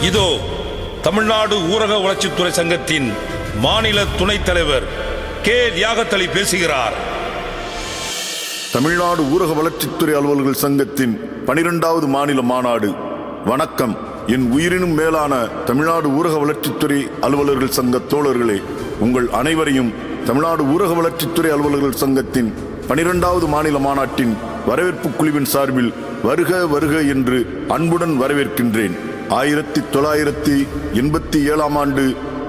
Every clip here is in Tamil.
இதோ தமிழ்நாடு ஊரக வளர்ச்சித்துறை சங்கத்தின் மாநில துணைத் தலைவர் கே. தியாகத்தளி பேசுகிறார். தமிழ்நாடு ஊரக வளர்ச்சித்துறை அலுவலர்கள் சங்கத்தின் 12வது மாநில மாநாடு. வணக்கம். என் உயிரினும் மேலான தமிழ்நாடு ஊரக வளர்ச்சித்துறை அலுவலர்கள் சங்க தோழர்களே, உங்கள் அனைவரையும் தமிழ்நாடு ஊரக வளர்ச்சித்துறை அலுவலர்கள் சங்கத்தின் 12வது மாநில மாநாட்டின் வரவேற்பு குழுவின் சார்பில் வருக வருக என்று அன்புடன் வரவேற்கின்றேன். 1987 ஆண்டு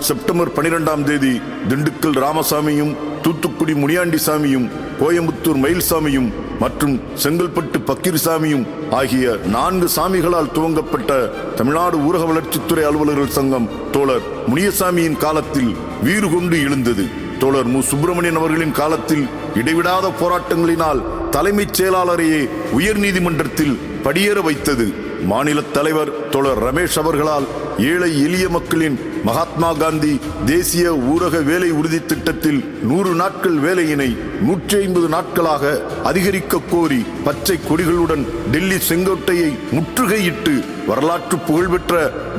செப்டம்பர் 12ஆம் தேதி திண்டுக்கல் ராமசாமியும், தூத்துக்குடி முனியாண்டிசாமியும், கோயம்புத்தூர் மயில்சாமியும் மற்றும் செங்கல்பட்டு பக்கீர்சாமியும் ஆகிய 4 சாமிகளால் துவங்கப்பட்ட தமிழ்நாடு ஊரக வளர்ச்சித்துறை அலுவலர்கள் சங்கம் தோழர் முனியசாமியின் காலத்தில் வீறு கொண்டு எழுந்தது. தோழர் மு. சுப்பிரமணியன் அவர்களின் காலத்தில் இடைவிடாத போராட்டங்களினால் தலைமைச் செயலாளரையே உயர்நீதிமன்றத்தில் படியேற வைத்தது. மாநில தலைவர் தோழர் ரமேஷ் அவர்களால் ஏழை எளிய மக்களின் மகாத்மா காந்தி தேசிய ஊரக வேலை உறுதி திட்டத்தில் 100 நாட்கள் வேலையினை 150 நாட்களாக அதிகரிக்க கோரி பச்சை கொடிகளுடன் டெல்லி செங்கோட்டையை முற்றுகையிட்டு வரலாற்று புகழ்பெற்ற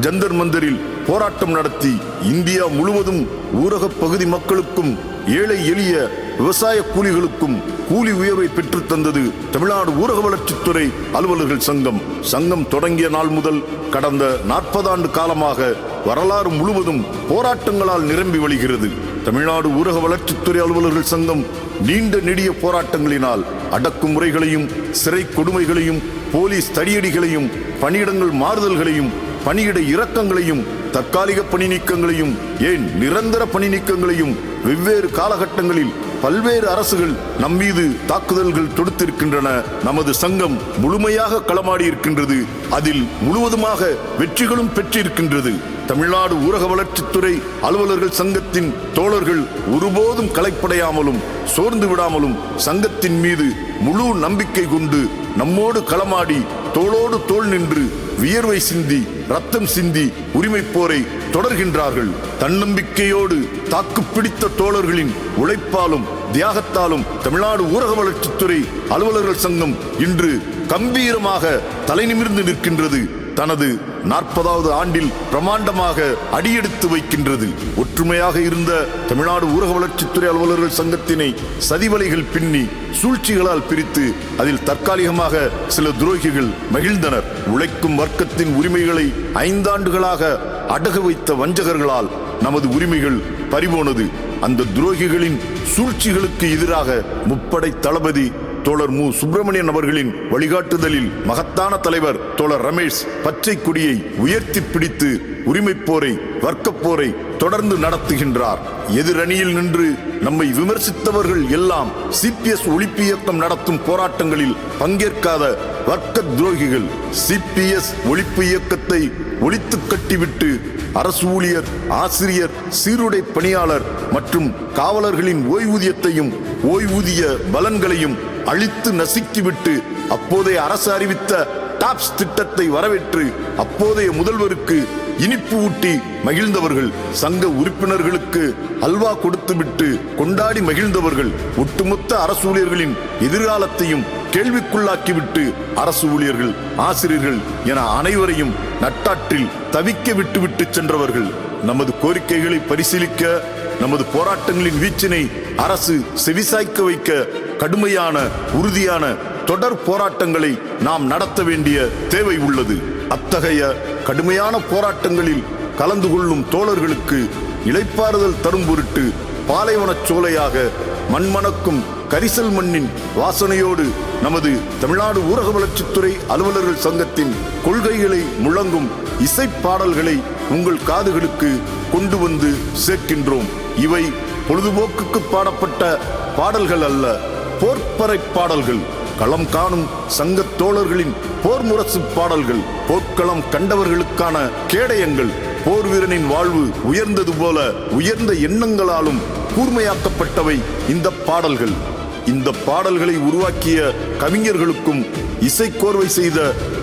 ஜந்தர் மந்தரில் போராட்டம் நடத்தி இந்தியா முழுவதும் ஊரக பகுதி மக்களுக்கும் ஏழை எளிய விவசாய கூலிகளுக்கும் கூலி உயர்வை பெற்றுத் தந்தது தமிழ்நாடு ஊரக வளர்ச்சித்துறை அலுவலர்கள் சங்கம். சங்கம் தொடங்கிய நாள் முதல் கடந்த 40 ஆண்டு காலமாக வரலாறு முழுவதும் போராட்டங்களால் நிரம்பி வழிகிறது. தமிழ்நாடு ஊரக வளர்ச்சித்துறை அலுவலர்கள் சங்கம் நீண்ட நெடிய போராட்டங்களினால் அடக்குமுறைகளையும், சிறை கொடுமைகளையும், போலீஸ் தடியடிகளையும், பணியிடங்கள் மாறுதல்களையும், பணியிட இறக்கங்களையும், தற்காலிக பணி நீக்கங்களையும், ஏன் நிரந்தர பணி நீக்கங்களையும் வெவ்வேறு காலகட்டங்களில் பல்வேறு அரசுகள் நம்மீது தாக்குதல்கள் தொடுத்திருக்கின்றன. நமது சங்கம் முழுமையாக களமாடி இருக்கின்றது. அதில் முழுவதுமாக வெற்றிகளும் பெற்றிருக்கின்றது. தமிழ்நாடு ஊரக வளர்ச்சித்துறை அலுவலர்கள் சங்கத்தின் தோழர்கள் ஒருபோதும் களைப்படையாமலும் சோர்ந்து விடாமலும் சங்கத்தின் மீது முழு நம்பிக்கை கொண்டு நம்மோடு களமாடி தோளோடு தோள் நின்று வியர்வை சிந்தி ரத்தம் சிந்தி உரிமை போரை தொடர்கின்றார்கள். தன்னம்பிக்கையோடு தாக்குப்பிடித்த தோழர்களின் உழைப்பாலும் தியாகத்தாலும் தமிழ்நாடு ஊரக வளர்ச்சித்துறை அலுவலர்கள் சங்கம் இன்று கம்பீரமாக தலைநிமிர்ந்து நிற்கின்றது. தனது 40வது ஆண்டில் பிரமாண்டமாக அடியெடுத்து வைக்கின்றது. ஒற்றுமையாக இருந்த தமிழ்நாடு ஊரக வளர்ச்சித்துறை அலுவலர்கள் சங்கத்தினை சதிவலைகள் பின்னி சூழ்ச்சிகளால் பிரித்து அதில் தற்காலிகமாக சில துரோகிகள் மகிழ்ந்தனர். உழைக்கும் வர்க்கத்தின் உரிமைகளை 5 ஆண்டுகளாக அடகு வைத்த வஞ்சகர்களால் நமது உரிமைகள் பறிபோனது. அந்த துரோகிகளின் சூழ்ச்சிகளுக்கு எதிராக முப்படை தளபதி தோழர் மு. சுப்பிரமணியன் அவர்களின் வழிகாட்டுதலில் மகத்தான தலைவர் தோழர் ரமேஷ் பச்சை கொடியை உயர்த்தி பிடித்து உரிமை போரை, வர்க்கப்போரை தொடர்ந்து நடத்துகின்றார். எதிரணியில் நின்று நம்மை விமர்சித்தவர்கள் எல்லாம் சிபிஎஸ் ஒழிப்பு இயக்கம் நடத்தும் போராட்டங்களில் பங்கேற்காத வர்க்க துரோகிகள். சிபிஎஸ் ஒழிப்பு இயக்கத்தை ஒழித்து கட்டிவிட்டு அரசு ஊழியர், ஆசிரியர், சீருடை பணியாளர் மற்றும் காவலர்களின் ஓய்வூதியத்தையும் ஓய்வூதிய பலன்களையும் அழித்து நசுக்கிவிட்டு அப்போதைய அரசு அறிவித்த டாப்ஸ் திட்டத்தை வரவேற்று அப்போதைய முதல்வருக்கு இனிப்பு ஊட்டி மகிழ்ந்தவர்கள். சங்க உறுப்பினர்களுக்கு அல்வா கொடுத்துவிட்டு கொண்டாடி மகிழ்ந்தவர்கள். ஒட்டுமொத்த அரசு ஊழியர்களின் எதிர்காலத்தையும் கேள்விக்குள்ளாக்கிவிட்டு அரசு ஊழியர்கள், ஆசிரியர்கள் என அனைவரையும் நட்டாற்றில் தவிக்க விட்டுவிட்டு சென்றவர்கள். நமது கோரிக்கைகளை பரிசீலிக்க, நமது போராட்டங்களின் வீச்சினை அரசு செவிசாய்க்க வைக்க கடுமையான உறுதியான தொடர் போராட்டங்களை நாம் நடத்த வேண்டிய தேவை உள்ளது. அத்தகைய கடுமையான போராட்டங்களில் கலந்து கொள்ளும் தோழர்களுக்கு இளைப்பாறுதல் தரும் பொருட்டு பாலைவனச் சோலையாக மண்மணக்கும் கரிசல் மண்ணின் வாசனையோடு நமது தமிழ்நாடு ஊரக வளர்ச்சித்துறை அலுவலர்கள் சங்கத்தின் கொள்கைகளை முழங்கும் இசைப்பாடல்களை உங்கள் காதுகளுக்கு கொண்டு வந்து சேர்க்கின்றோம். இவை பொழுதுபோக்குக்கு பாடப்பட்ட பாடல்கள் அல்ல, போர்ப்பறை பாடல்கள். களம் காணும் சங்க தோழர்களின் போர் முரசு பாடல்கள், போர்க்களம் கண்டவர்களுக்கான கேடயங்கள். போர் வீரனின் வாழ்வு உயர்ந்தது போல உயர்ந்த எண்ணங்களாலும் கூர்மையாக்கப்பட்டவை இந்த பாடல்கள். இந்த பாடல்களை உருவாக்கிய கவிஞர்களுக்கும் இசைக்கோர்வை செய்த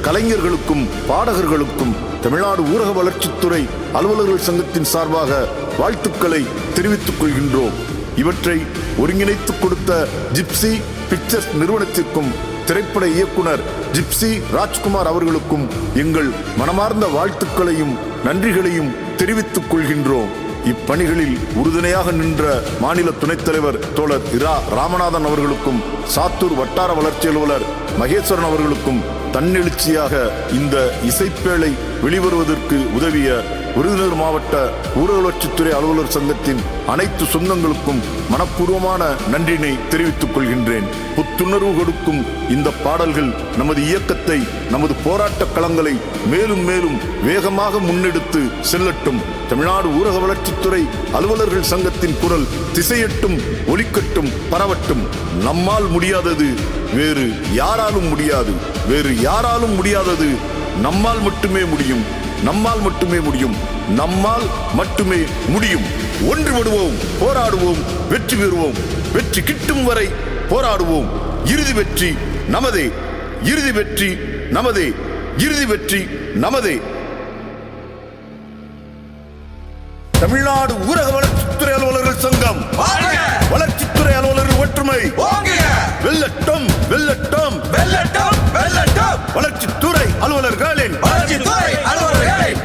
கலைஞர்களுக்கும் பாடகர்களுக்கும் தமிழ்நாடு ஊரக வளர்ச்சித்துறை அலுவலர்கள் சங்கத்தின் சார்பாக வாழ்த்துக்களை தெரிவித்துக் கொள்கின்றோம். இவற்றை ஒருங்கிணைத்துக் கொடுத்த ஜிப்சி பிக்சர்ஸ் நிறுவனத்திற்கும் திரைப்பட இயக்குனர் ஜிப்சி ராஜ்குமார் அவர்களுக்கும் எங்கள் மனமார்ந்த வாழ்த்துக்களையும் நன்றிகளையும் தெரிவித்துக் கொள்கின்றோம். இப்பணிகளில் உறுதுணையாக நின்ற மாநில துணைத் தலைவர் தோழர் இரா ராமநாதன் அவர்களுக்கும் சாத்தூர் வட்டார வளர்ச்சி அலுவலர் மகேஸ்வரன் அவர்களுக்கும் தன்னெழுச்சியாக இந்த இசைப்பேழை வெளிவருவதற்கு உதவிய விருதுநகர் மாவட்ட ஊரக வளர்ச்சித்துறை அலுவலர் சங்கத்தின் அனைத்து சொந்தங்களுக்கும் மனப்பூர்வமான நன்றினை தெரிவித்துக் கொள்கின்றேன். புத்துணர்வு கொடுக்கும் இந்த பாடல்கள் நமது இயக்கத்தை, நமது போராட்ட களங்களை மேலும் மேலும் வேகமாக முன்னெடுத்து செல்லட்டும். தமிழ்நாடு ஊரக வளர்ச்சித்துறை அலுவலர்கள் சங்கத்தின் குரல் திசையட்டும், ஒலிக்கட்டும், பரவட்டும். நம்மால் முடியாதது வேறு யாராலும் முடியாது, வேறு யாராலும் முடியாதது நம்மால் மட்டுமே முடியும், நம்மால் மட்டுமே முடியும், நம்மால் மட்டுமே முடியும். ஒன்றுபடுவோம், போராடுவோம், வெற்றி பெறுவோம். வெற்றி கிட்டும் வரை போராடுவோம். இறுதி வெற்றி நமதே, இறுதி வெற்றி நமதே, இறுதி வெற்றி நமதே. தமிழ்நாடு ஊரக வளர்ச்சித்துறை அலுவலர்கள் சங்கம், வளர்ச்சித்துறை அலுவலர்கள் ஒற்றுமை வெல்லட்டும், வெல்லட்டும், வெல்லட்டும், வெல்லட்டும். வளர்ச்சித்துறை அலுவலர்களின்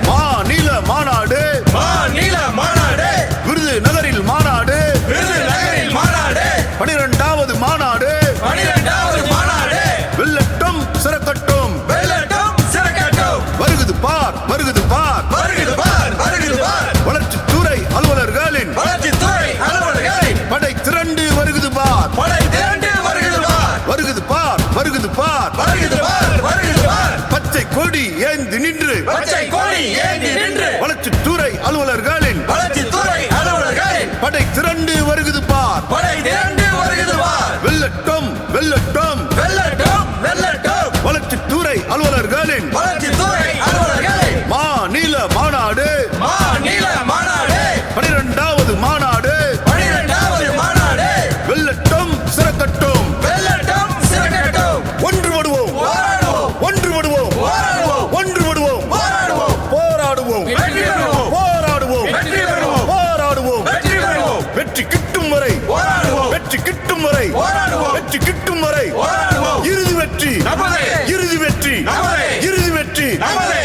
மாநில மாநாடு, மாநில மாநாடு, விருதுநகரில் மாநாடு, விருதுநகரில் மாநாடு, 12வது மாநாடு, 12வது மாநாடு. வெல்லட்டும், சிறக்கட்டும், வெல்லட்டும், சிறக்கட்டும். வருகுது பார், வருகுது பார், வருகுது பார், வருகுது பார். வளர்ச்சித்துறை அலுவலர்களின், வளர்ச்சித்துறை அலுவலர்களின் படை திரண்டு வருகுது பார், படை திரண்டு வருகுது பார். வருகுது பார், வருகுது பார், வருகுது பார், வருகுது பார். பச்சை கொடி ஏந்தி நின்று, பச்சை கொடி ஏந்தி நின்று. வளர்ச்சித்துறை அலுவலர்களின், வளர்ச்சித்துறை அலுவலர்களின் படை திரண்டு வருகுது பார், படை திரண்டு வருகுது பார். வெல்லட்டும், வெல்லட்டும், வெல்லட்டும், வெல்லட்டும். வளர்ச்சித்துறை அலுவலர்களின், வளர்ச்சித்துறை அலுவலர்களின் மாநில மாநாடு, மாநில மாநாடு, 12வது மாநாடு, 12வது மாநாடு. வெல்லட்டும், சிறக்கட்டும், வெல்லட்டும், சிறக்கட்டும். ஒன்றுபடுவோம், போராடுவோம், ஒன்றுபடுவோம், போராடுவோம், ஒன்றுபடுவோம், போராடுவோம், போராடுவோம், வெற்றி பெறுவோம், போராடுவோம், வெற்றி பெறுவோம், போராடுவோம், வெற்றி பெறுவோம். வெற்றி கிட்டும் வரை போராடுவோம், வெற்றி கிட்டும் வரை போராடுவோம், வெற்றி கிட்டும் வரை போராடுவோம். இறுதி வெற்றி நமதே, இறுதி வெற்றி நமதே, இறுதி வெற்றி நமதே.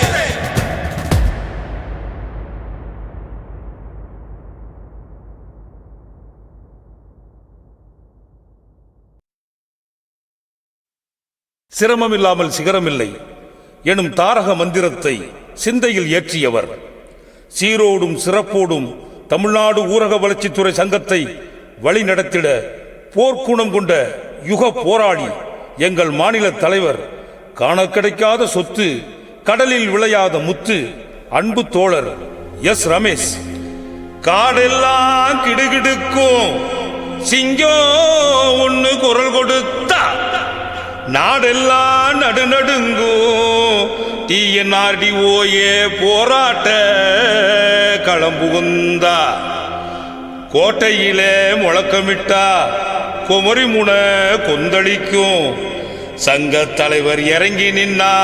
சிரமமில்லாமல் சிகரமில்லை எனும் தாரக மந்திரத்தை சிந்தையில் ஏற்றியவர். சீரோடும் சிறப்போடும் தமிழ்நாடு ஊரக வளர்ச்சித்துறை சங்கத்தை வழிநடத்திட போர்க்குணம் கொண்ட யுக போராளி எங்கள் மாநில தலைவர், காண கிடைக்காத சொத்து, கடலில் விளையாத முத்து, அன்பு தோழர் எஸ் ரமேஷ். காடெல்லாம் கிடுகிடுக்கும் சிங்கம் ஒன்னு குரல் கொடுத்தா, நாடெல்லாம் நடுநடுங்கும் TNRDOA போராட்ட களம்புகுந்தா. கோட்டையிலே முழக்கமிட்டா குமரி முனை கொந்தளிக்கும். சங்க தலைவர் இறங்கி நின்னா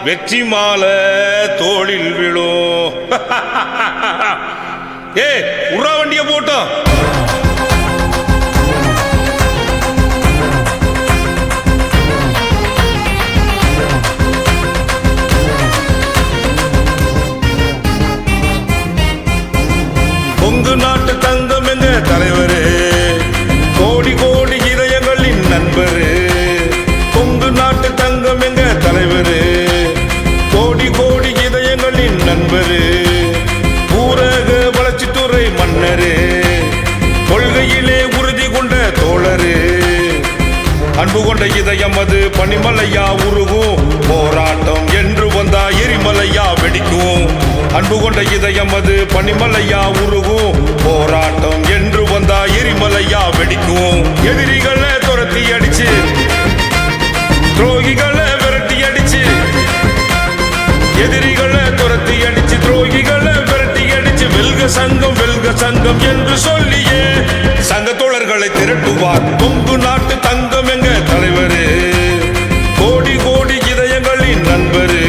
வெற்றி மாலை தோளில் விழும். ஏ உறா வண்டிய போட்டோம். கொங்கு நாட்டு தங்கம் எங்க தலைவரே, கோடி கோடி இதயங்களின் நண்பரே. கொங்கு நாட்டு தங்கம் எங்க தலைவரே, கோடி கோடி இதயங்களின் நண்பரே. ஊரக வளர்ச்சித்துறை மன்னரே, கொள்கையிலே உறுதி கொண்ட தோழரே. அன்பு கொண்ட இதயம் அது பனிமலையா உருகும், போராட்டம் என்று வந்தா எரிமலையா வெடிக்கும். அன்பு கொண்ட இதயம் அது பனிமலையா உருகும், போராட்டம் என்று வந்தா எரிமலையா வெடிக்கும். எதிரிகளை துரத்தி அடிச்சு, துரோகிகளை விரட்டி அடிச்சு, எதிரிகளை துரத்தி அடிச்சு, துரோகிகளை விரட்டி அடிச்சு, வெல்க சங்கம், வெல்க சங்கம் என்று சொல்லியே சங்க தோழர்களை திரட்டுவார். கொங்கு நாட்டு தங்கம் எங்க தலைவரே, கோடி கோடி இதயங்களின் நண்பரே.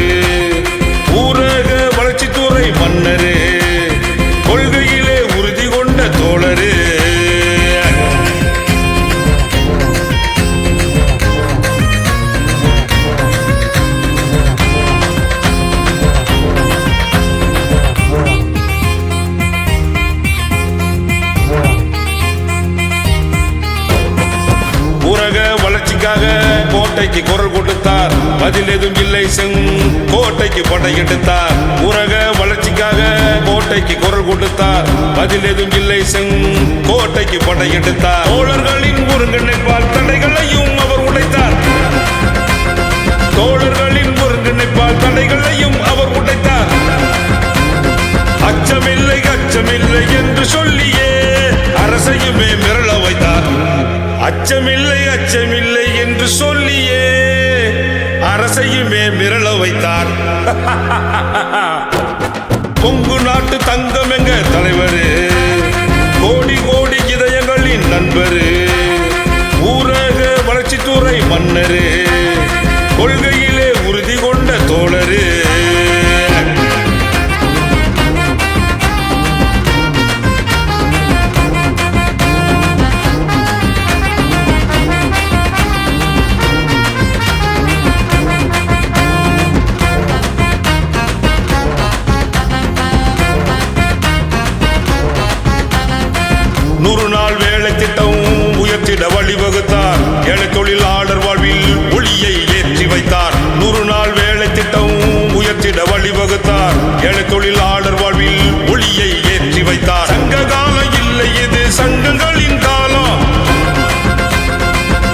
ஊரக வளர்ச்சித்துறை மன்னரே, கொள்கையிலே உறுதி கொண்ட தோழரே. வளர்ச்சிக்காக கோட்டைக்கு குரல் கொடுத்தார். பதில் எதுவும் இல்லை கோட்டைக்கு படையெடுத்தார். ஊரக வளர்ச்சிக்காக கோட்டைக்கு குரல் கொடுத்தார். பதில் எதுவும் இல்லை கோட்டைக்கு படையெடுத்தார். தோழர்களின் ஒருங்கிணைப்பால் தடைகளையும் அவர் உடைத்தார். தோழர்களின் ஒருங்கிணைப்பால் தடைகளையும் அவர் உடைத்தார். அச்சமில்லை அச்சமில்லை என்று சொல்லியே அரசையுமே மிரள வைத்தார். அச்சமில்லை அச்சமில்லை என்று சொல்லியே அரசையுமே மிரள வைத்தார். கொங்கு நாட்டு தங்கம் எங்க தலைவரு, கோடி கோடி இதயங்களின் நண்பரு, ஊரக வளர்ச்சித்துறை மன்னரு, கொள்கையிலே உறுதி கொண்ட தோழரு. நூறு நாள் வேலை திட்டம் உயர்த்திட வழிவகுத்தார். ஏழை தொழிலாளர் வாழ்வில் ஒளியை ஏற்றி வைத்தார். 100 நாள் வேலை திட்டம் உயர்த்திட வழிவகுத்தார். ஏழை தொழிலாளர் வாழ்வில் ஒளியை ஏற்றி வைத்தார். சங்க காலம் இல்லை இது சங்கங்களின் காலம்.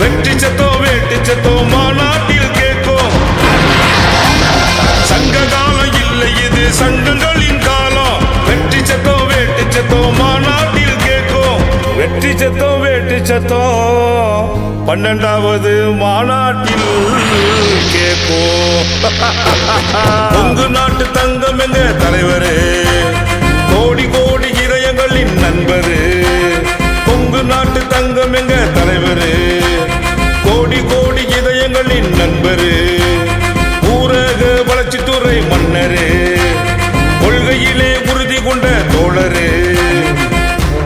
வெற்றி சத்தோ வேட்டி சத்தோ மாநாட்டில் கேட்கும். சங்க காலம் இல்லை இது சங்கங்களின் காலம். வெற்றி சத்தோ வேட்டி சத்தோ மாநாட்டில் கேட்கும். வெற்றி சத்தோ வேட்டி சத்தோ 12வது மாநாட்டில் கேட்கும். கொங்கு நாட்டு தங்கம் எங்க தலைவரு, கோடி கோடி இதயங்களின் நண்பரு. கொங்கு நாட்டு தங்கம் எங்க தலைவரு, கோடி கோடி இதயங்களின் நண்பரு, ஊரக வளர்ச்சித்துறை மன்னரு, கொள்கையிலே உறுதி கொண்ட தோழரு.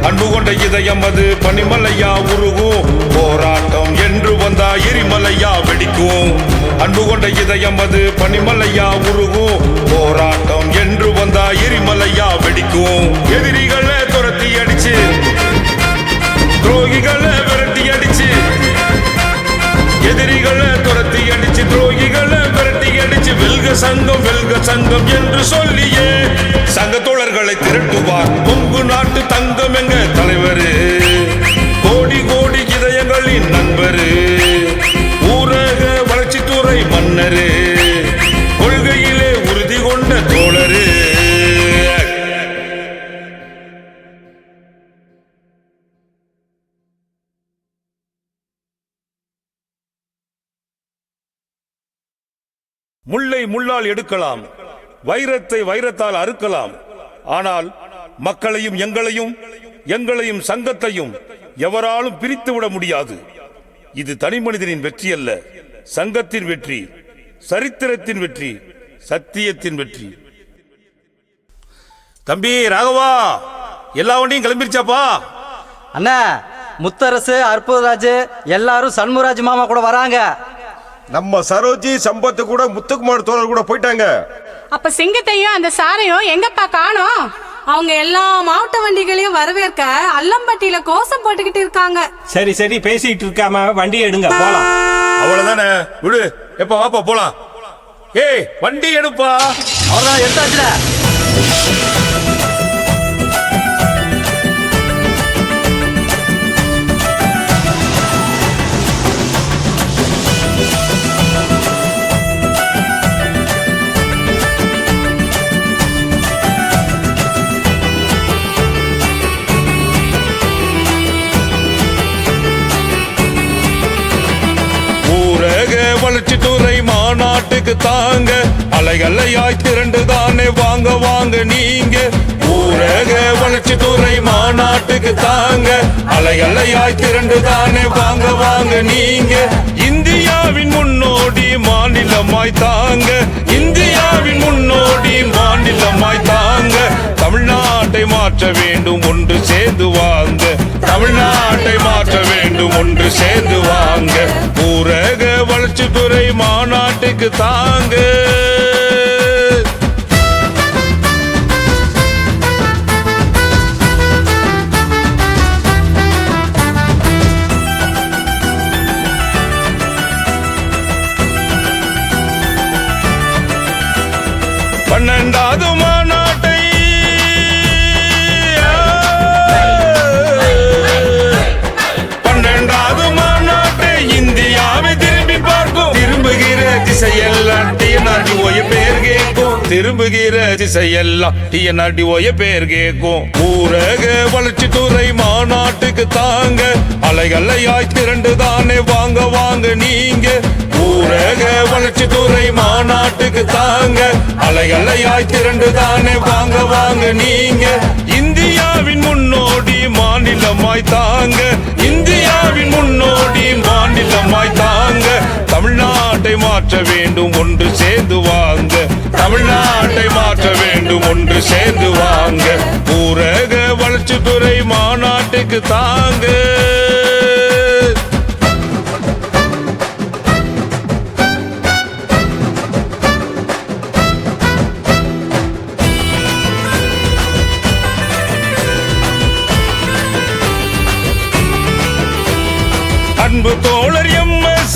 அன்பு கொண்ட இதயம் அது பனிமலையா உருகும். போராட்டம் என்று வந்தா எரிமலையா வெடிக்கும். அன்பு கொண்ட இதயம் அது பனிமலையா உருகும். போராட்டம் என்று வந்தா எரிமலையா வெடிக்கும். எதிரிகளை துரத்தி அடிச்சு, துரோகிகளை விரட்டி அடிச்சு, எதிரிகளை துரத்தி அடிச்சு, துரோகிகளை விரட்டி அடிச்சு, வெல்க சங்கம் என்று சொல்லியே சங்க தோழர்களை திரட்டுவார். கொங்கு நாட்டு தங்கம் எங்க தலைவரு, கோடி கோடி இதயங்களின் நண்பரு, ஊரக வளர்ச்சித்துறை மன்னரு, கொள்கையிலே உறுதி கொண்ட தோழரு. முல்லை முள்ளால் எடுக்கலாம், வைரத்தை வைரத்தால் அறுக்கலாம். ஆனால் மக்களையும் எங்களையும் சங்கத்தையும் எவராலும் பிரித்து விட முடியாது. இது தனி மனிதனின் வெற்றி அல்ல, சங்கத்தின் வெற்றி, சரித்திரத்தின் வெற்றி, சத்தியத்தின் வெற்றி. தம்பி ராகவா, எல்லா வண்டியும் கிளம்பிருச்சாப்பா? அண்ணா, முத்தரசு, அற்புதராஜ் எல்லாரும் சண்முகராஜ் மாமா கூட வராங்க. நம்ம சரோஜி சம்பத்து கூட முத்துக்குமார் தோழர் கூட போயிட்டாங்க. அப்ப சிங்கத்தையும் அந்த சாரையும் எங்கப்பா காணோம்? அவங்க எல்லா மாவட்ட வண்டிகளையும் வரவேற்க அல்லம்பட்டியில கோஷம் போட்டுக்கிட்டு இருக்காங்க. சரி சரி, பேசிட்டு இருக்காம வண்டி எடுங்க, போலாம். அவ்வளவுதானே, விடு. எப்ப வாப்பா போலாம். ஏய், வண்டி எடுப்பா. அவ்வளவுதான், எடுத்தாச்சுல. வளர்ச்சித்துறை மாநாட்டுக்கு தாங்க, அலைகளையாய் திரண்டு தானே வாங்க வாங்க நீங்க. ஊரக வளர்ச்சித்துறை மாநாட்டுக்கு தாங்க, அலைகளையாய் திரண்டு தானே வாங்க வாங்க நீங்க. இந்தியாவின் முன்னோடி மாநிலமாய் தாங்க, இந்தியாவின் முன்னோடி மாநிலமாய் தாங்க. தமிழ்நாட்டை மாற்ற வேண்டும் ஒன்று சேர்ந்து வாங்க, தமிழ்நாட்டை மாற்ற வேண்டும் ஒன்று சேர்ந்து வாங்க. ஊரக வளர்ச்சித்துறை மாநாட்டுக்கு தாங்க. 12வது மாநாட்டை இந்தியாவை திரும்பி பார்க்கும். திரும்புகிற திசையெல்லாம் TNRDOய பேர் கேட்கும். திரும்புகிற திசையெல்லாம் TNRDOய பேர் கேட்கும். ஊரக வளர்ச்சித்துறை மாநாட்டுக்கு தாங்க அலைகளையாய் திரண்டு தானே வாங்க வாங்க நீங்க. ஊரக வளர்ச்சித்துறை மாநாட்டுக்கு தாங்க அலைகளையாய் திரண்டு தானே வாங்க வாங்க நீங்க. இந்தியாவின் முன்னோடி மாநிலமாய் தாங்க. இந்தியாவின் முன்னோடி மாநிலமாய் தாங்க. தமிழ்நாட்டை மாற்ற வேண்டும் ஒன்று சேர்ந்து வாங்க. தமிழ்நாட்டை மாற்ற வேண்டும் ஒன்று சேர்ந்து வாங்க. ஊரக வளர்ச்சித்துறை மாநாட்டுக்கு தாங்க. அன்பு தோழர் MS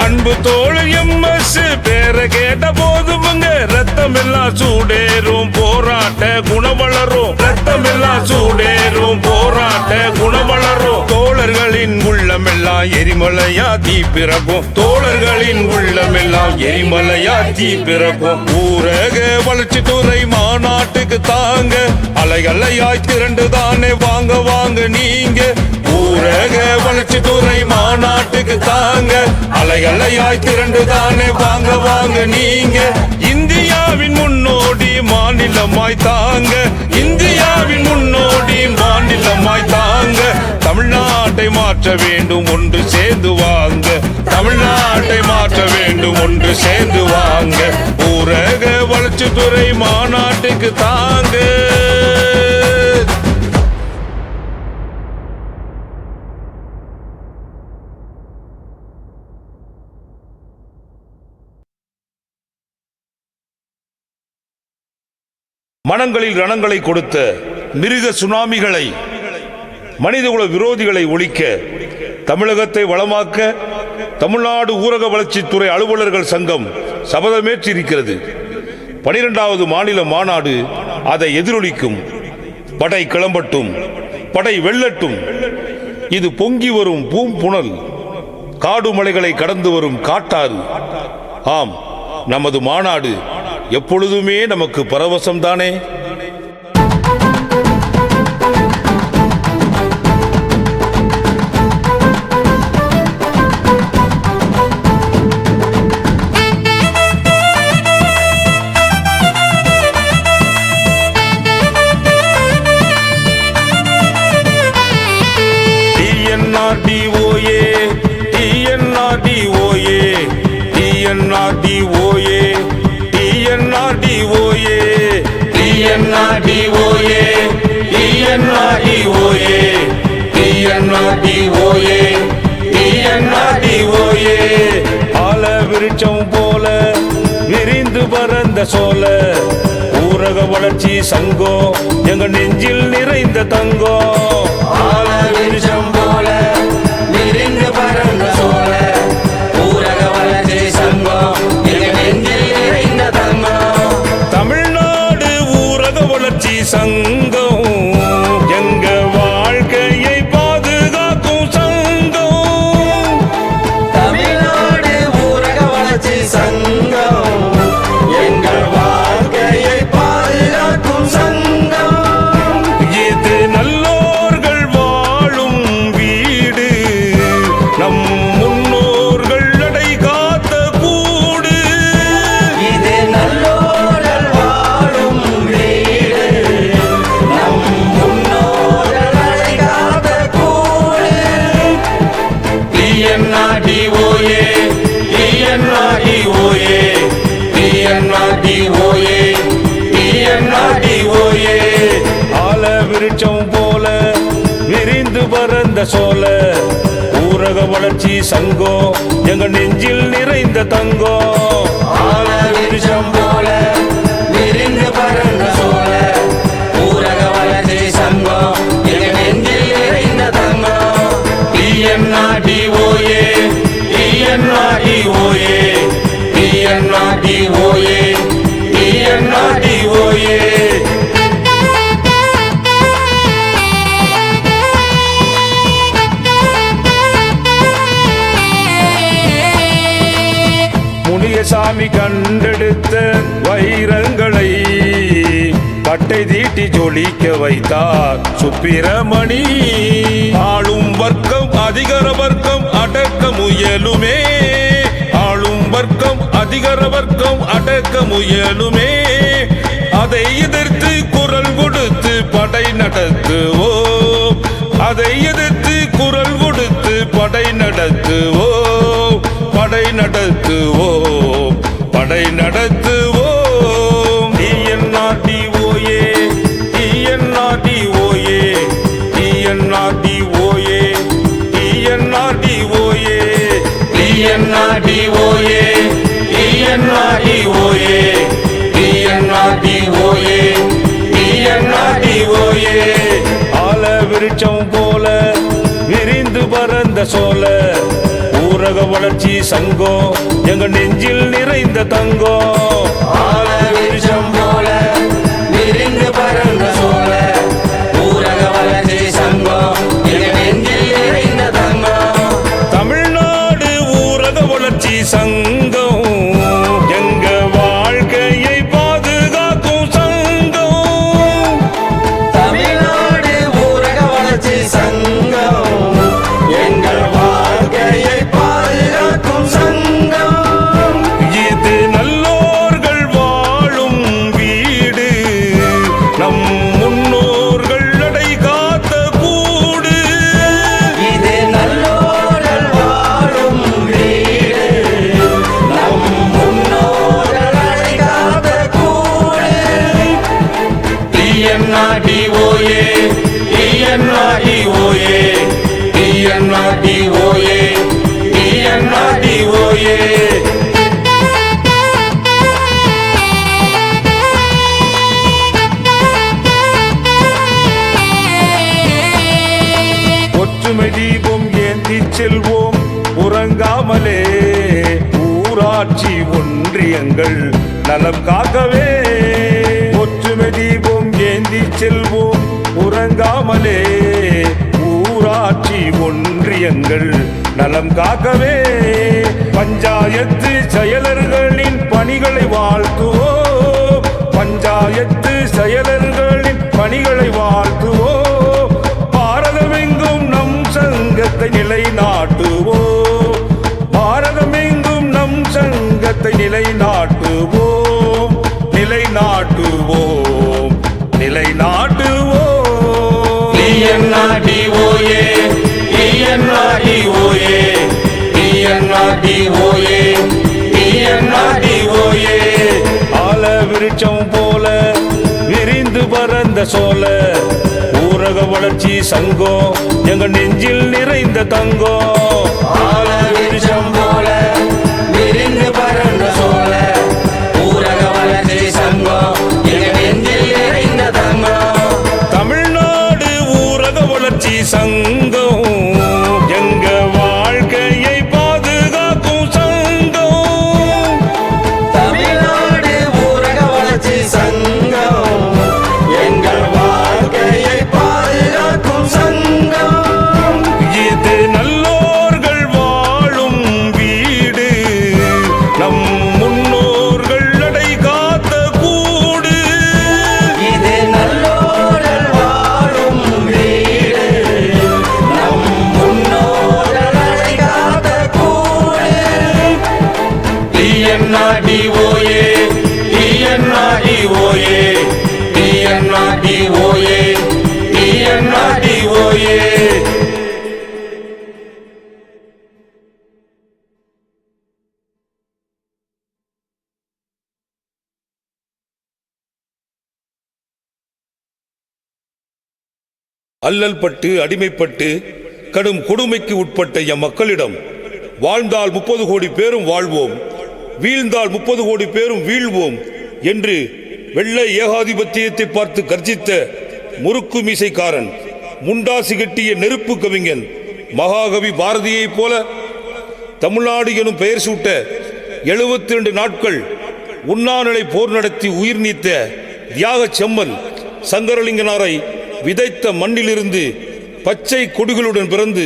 அன்பு தோழர் MS பேரை கேட்ட போதுமுங்க ரத்தம் எல்லாம் சூடேறும் போராட்ட குணம் வளரும். ரத்தம் எல்லாம் சூடேறும் போராட்ட குணம் வளரும். தோழர்களின் உள்ளமெல்லாம் எரிமலையா தீ பிறக்கும். தோழர்களின் உள்ளமெல்லாம் எரிமலையா தீ பிறக்கும். ஊரக வளர்ச்சித்துறை மாநாட்டுக்கு தாங்க அலைகளையாய் திரண்டு தானே வாங்க வாங்க நீங்க. ஊரக வளர்ச்சித்துறை மாநாட்டுக்கு தாங்க அலைகளையாய் திரண்டு தானே வாங்க வாங்க நீங்க. இந்தியாவின் முன்னோடி மாநிலமாய் தாங்க. இந்தியாவின் முன்னோடி மாநிலமாய் தாங்க. தமிழ்நாட்டை மாற்ற வேண்டும் ஒன்று சேர்ந்து வாங்க. தமிழ்நாட்டை மாற்ற வேண்டும் ஒன்று சேர்ந்து வாங்க. ஊரக வளர்ச்சித்துறை மாநாட்டுக்கு தாங்க. மனங்களில் ரணங்களை கொடுத்த மிருக சுனாமிகளை மனிதகுல விரோதிகளை ஒழிக்க தமிழகத்தை வளமாக்க தமிழ்நாடு ஊரக வளர்ச்சித்துறை அலுவலர்கள் சங்கம் சபதமேற்றிருக்கிறது. 12வது மாநில மாநாடு அதை எதிரொலிக்கும். படை கிளம்பட்டும், படை வெல்லட்டும். இது பொங்கி வரும் பூம்புணல், காடு மலைகளை கடந்து வரும் காட்டாறு. ஆம், நமது மாநாடு எப்பொழுதுமே நமக்கு பரவசம்தானே. TNRDOயே TNRDOயே TNRDOயே TNRDOயே TNRDOயே TNRDOயே TNRDOயே TNRDOயே ஆல விருட்சம் போல விரிந்து பறந்த சோல ஊரக வளர்ச்சி சங்கம் எங்க நெஞ்சில் நிறைந்த தங்கம். ஆல விருட்சம் போல விரிந்து பறந்த சோல ஊரக வளர்ச்சி சங்கம் எங்க நெஞ்சில் நிறைந்த தங்கம். தமிழ்நாடு ஊரக வளர்ச்சி சங்கம் எங்க வாழ்க்கையை பாதுகாக்கும் சங்கம். தமிழ்நாடு ஊரக வளர்ச்சி சங்கம் எங்கள் வாழ்க்கையை பாதுகாக்கும் சங்கம். இது நல்லோர்கள் வாழும் வீடு, நம் முன்னோர்கள் நடை காத்த கூடு. இது நல்லோர்கள் வாழும் வீடு, நம் முன்னோர்கள் நடை காத்த கூடு. TNRDOயே TNRDOயே TNRDOயே TNRDOயே ஆல விருட்சம் போல விரிந்து பறந்த சோல ஊரக வளர்ச்சி சங்கம் எங்க நெஞ்சில் நிறைந்த தங்கம். ஆல விருட்சம் போல விரிந்து பறந்த சோல ஊரக வளர்ச்சி சங்கம் எங்க நெஞ்சில் நிறைந்த தங்கம். TNRDOயே TNRDOயே சாமி கண்டெடுத்த வைரங்களை பட்டை தீட்டி ஜொலிக்க வைத்தார் சுப்பிரமணி. ஆளும் வர்க்கம் அதிகார வர்க்கம் அடக்க முயலுமே, ஆளும் வர்க்கம் அதிகார வர்க்கம் அடக்க முயலுமே, அதை எதிர்த்து குரல் கொடுத்து படை நடத்துவோம், அதை எதிர்த்து குரல் கொடுத்து படை நடத்துவோம், படை நடத்துவோம், படை நடத்துவோம். டிஎன்ஆர்டிஓஏ டிஎன்ஆர்டிஓஏ டிஎன்ஆர்டிஓஏ டிஎன்ஆர்டிஓஏ டிஎன்ஆர்டிஓஏ டிஎன்ஆர்டிஓஏ டிஎன்ஆர்டிஓஏ டிஎன்ஆர்டிஓஏ. ஆல விருட்சம் போல விரிந்து பறந்த சோல ஊரக வளர்ச்சி சங்கம் எங்க நெஞ்சில் நிறைந்த தங்கம். ஆல விருட்சம் போல விரிந்து பறந்த சோல ஊரக வளர்ச்சி சங்கம் எங்க நெஞ்சில் நிறைந்த தங்கம். தமிழ்நாடு ஊரக வளர்ச்சி சங்கம் எங்க வாழ்க்கையை பாதுகாக்கும் சங்கம். தமிழ்நாடு ஊரக வளர்ச்சி சங்கம் எங்கள் வாழ்க்கையை பாதுகாக்கும் சங்கம். இது நல்லோர்கள் வாழும் வீடு, நம் முன்னோர்கள் நடை காத்த கூடு. இது நல்லோர்கள் வாழும் வீடு, நம் முன்னோர்கள் நடை காத்த கூடு. டிஎன்ஆர்டிஓஏ டிஎன்ஆர்டிஓஏ டிஎன்ஆர்டிஓஏ டிஎன்ஆர்டிஓஏ. ஒற்றுமை தீபம் ஏந்தி செல்வோம் உறங்காமலே, ஊராட்சி ஒன்றியங்கள் நலம் காக்கவே. ஒற்றுமை தீபம் ஏந்தி செல்வோம் உறங்காமலே, ஊராட்சி ஒன்றியங்கள் நலம் காக்கவே. பஞ்சாயத்து செயலர்களின் பணிகளை வாழ்த்துவோம், பஞ்சாயத்து செயலர்களின் பணிகளை வாழ்த்துவோம். பாரதமெங்கும் நம் சங்கத்தை நிலைநாட்டுவோம், பாரதமெங்கும் நம் சங்கத்தை நிலைநாட்டுவோம், நிலைநாட்டுவோம், நிலைநாட்டுவோம். டிஎன்ஆர்டிஓஏ டிஎன்ஆர்டிஓஏ டிஎன்ஆர்டிஓஏ டிஎன்ஆர்டிஓஏ. ஆல விருட்சம் போல விரிந்து பறந்த சோல ஊரக வளர்ச்சி சங்கம் எங்க நெஞ்சில் நிறைந்த தங்கம். ஆல விருட்சம் போல விரிந்து பறந்த சோல ஊரக வளர்ச்சி சங்கம் எங்க நெஞ்சில் நிறைந்த தங்கம். தமிழ்நாடு ஊரக வளர்ச்சி சங்கம் எங்க வாழ்க்கையை பாதுகாக்கும் சங்கம். தமிழ்நாடு ஊரக வளர்ச்சி சங்கம் எங்கள் வாழ்க்கையை பாதுகாக்கும் சங்கம். இது நல்லோர்கள் வாழும் வீடு, நம் முன்னோர்கள் நடை காத்த கூடு. இது நல்லோர்கள் வாழும் வீடு, நம் முன்னோர்கள் நடை காத்த கூடு. டிஎன்ஆர்டிஓஏ டிஎன்ஆர்டிஓஏ டிஎன்ஆர்டிஓஏ டிஎன்ஆர்டிஓஏ. அல்லல் பட்டு அடிமைப்பட்டு கடும் கொடுமைக்கு உட்பட்ட எம் மக்களிடம் வாழ்ந்தால் 30 கோடி பேரும் வாழ்வோம், வீழ்ந்தால் 30 கோடி பேரும் வீழ்வோம் என்று வெள்ளை ஏகாதிபத்தியத்தை பார்த்து கர்ஜித்த முறுக்கு மீசைக்காரன், முண்டாசி கட்டிய நெருப்பு கவிஞன் மகாகவி பாரதியைப் போல தமிழ்நாடு எனும் பெயர் சூட்ட 72 நாட்கள் உண்ணாநிலை போர் நடத்தி உயிர் நீத்த தியாக செம்மல் சங்கரலிங்கனாரை விதைத்த மண்ணிலிருந்து பச்சை கொடிகளுடன் பிறந்து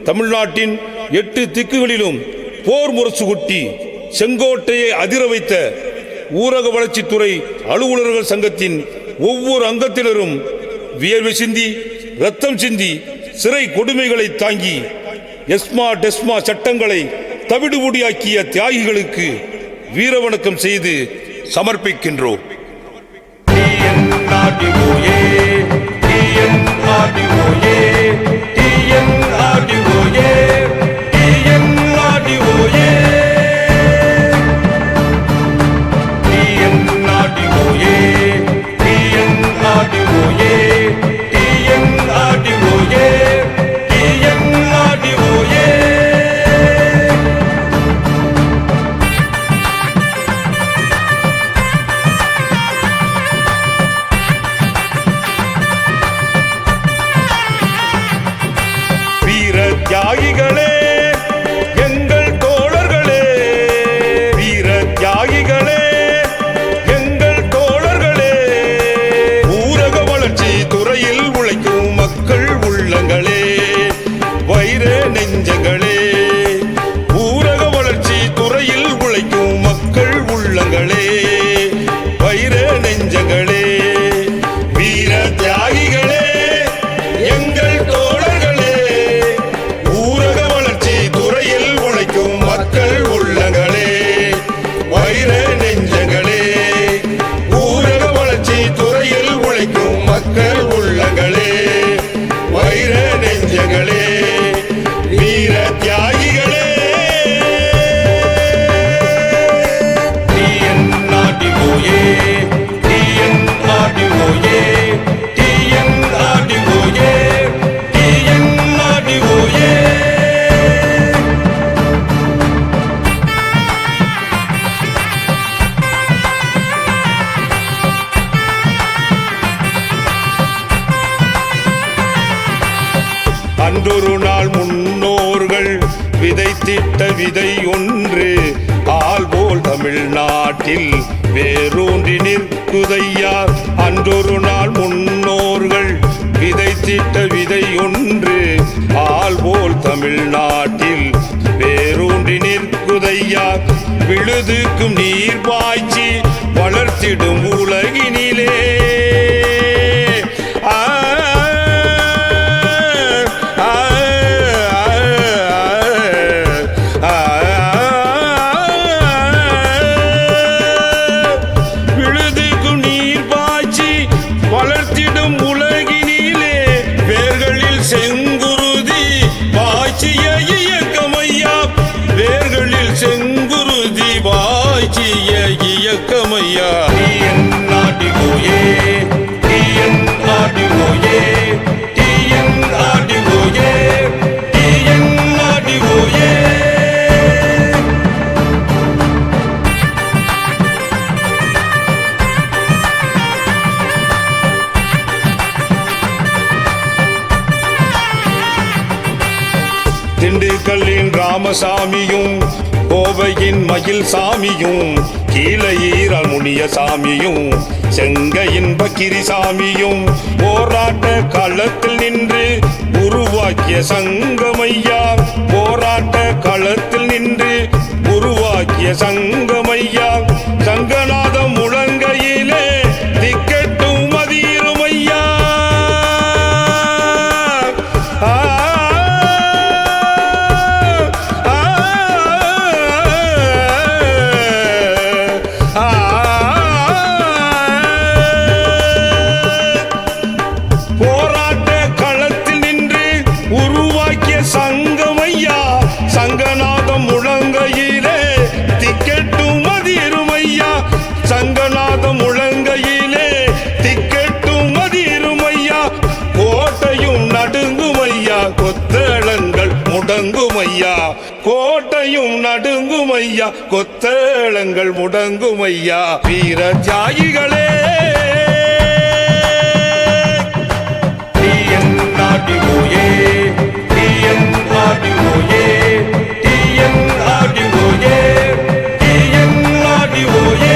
தமிழ்நாட்டின் 8 திக்குகளிலும் போர் முரசு கொட்டி செங்கோட்டையை அதிர வைத்த ஊரக வளர்ச்சித்துறை அலுவலர்கள் சங்கத்தின் ஒவ்வொரு அங்கத்தினரும் வியர்வை சிந்தி ரத்தம் சிந்தி சிறை கொடுமைகளை தாங்கி எஸ்மா டெஸ்மா சட்டங்களை தவிடுபொடியாக்கிய தியாகிகளுக்கு வீரவணக்கம் செய்து சமர்ப்பிக்கின்றோம். தியாகிகளே எங்கள் தோழர்களே, வீர தியாகிகளே எங்கள் தோழர்களே, ஊரக வளர்ச்சி துறையில் உழைக்கும் மக்கள் உள்ளங்களே, வைர நெஞ்சங்களே, ஊரக வளர்ச்சி துறையில் உழைக்கும் மக்கள் உள்ளங்களே, வைர நெஞ்சங்களே, வீர தியாகிகளே எங்கள் தோழர்களே, ஊரக வளர்ச்சி துறையில் உழைக்கும் மக்கள் உள்ளங்களே, வைர நெஞ்சங்களே, ஊரக வளர்ச்சி துறையில் உழைக்கும் மக்கள் உள்ளங்களே, வைர நெஞ்சங்களே, வீர தியாகிகளே. TNRDOA, TNRDOA, TNRDOA, TNRDOA. அன்றொரு நாள் முன்னோர்கள் விதைத்திட்ட விதை ஒன்று ஆள்போல் தமிழ்நாட்டில் வேரூன்றி நிற்குதையா. அன்றொரு நாள் முன்னோர்கள் விதைத்திட்ட விதை ஒன்று ஆள்போல் தமிழ்நாட்டில் வேரூன்றி நிற்குதையா. விழுதுக்கும் நீர் பாய்ச்சி வளர்த்திடும் உலகினிலே வளர்த்திடும் உலகினிலே வேர்களில் செங்குருதி வாய்ச்சிய இயக்கமையா, வேர்களில் செங்குருதி வாய்ச்சிய இயக்கமையா. TNRDOA, TNRDOA, TNRDOA, TNRDOA. திண்டுக்கல்லின் ராமசாமியும் கோவையின் மயில் சாமியும் கீழையீரால் முனிய சாமியும் செங்கையின் பக்கிரி சாமியும் போராட்ட களத்தில் நின்று உருவாக்கிய சங்கமையா, போராட்ட களத்தில் நின்று உருவாக்கிய சங்கமையா. சங்கநாதம் முழங்கையிலே திக்கட்டும் மதியிருமையா. சங்கமையா, சங்கநாதம் முழங்கையிலே திக்கெட்டும் மதிருமையா, சங்கநாதம் முழங்கையிலே திக்கெட்டும் மதிருமையா. கோட்டையும் நடுங்குமையா, கொத்தளங்கள் முடங்குமையா, கோட்டையும் நடுங்குமையா, கொத்தளங்கள் முடங்குமையா. வீர தியாகிகளே TNRDOA, TNRDOA, TNRDOA, TNRDOA.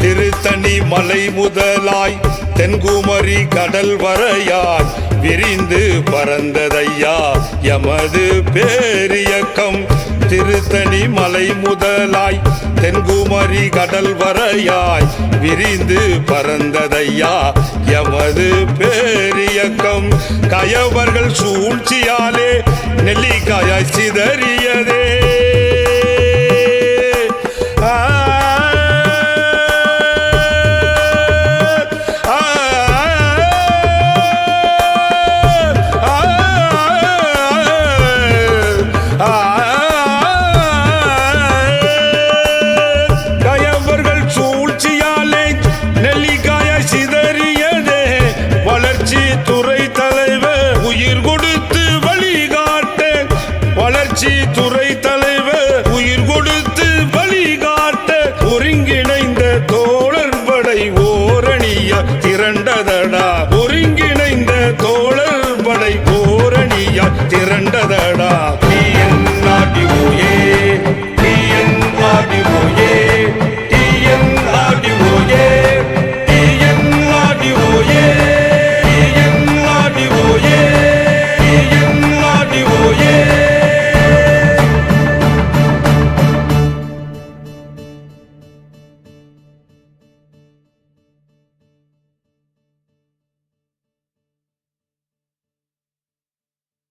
Tiruttani மலை முதலாய் தென்குமரி கடல் வரையாய் விரிந்து பறந்ததையா எமது பேரியக்கம். திருத்தணி மலை முதலாய் தென்குமரி கடல் வரையாய் விரிந்து பறந்ததையா எமது பேரியக்கம். கயவர்கள் சூழ்ச்சியாலே நெல்லிக்காயாய் சிதறியதே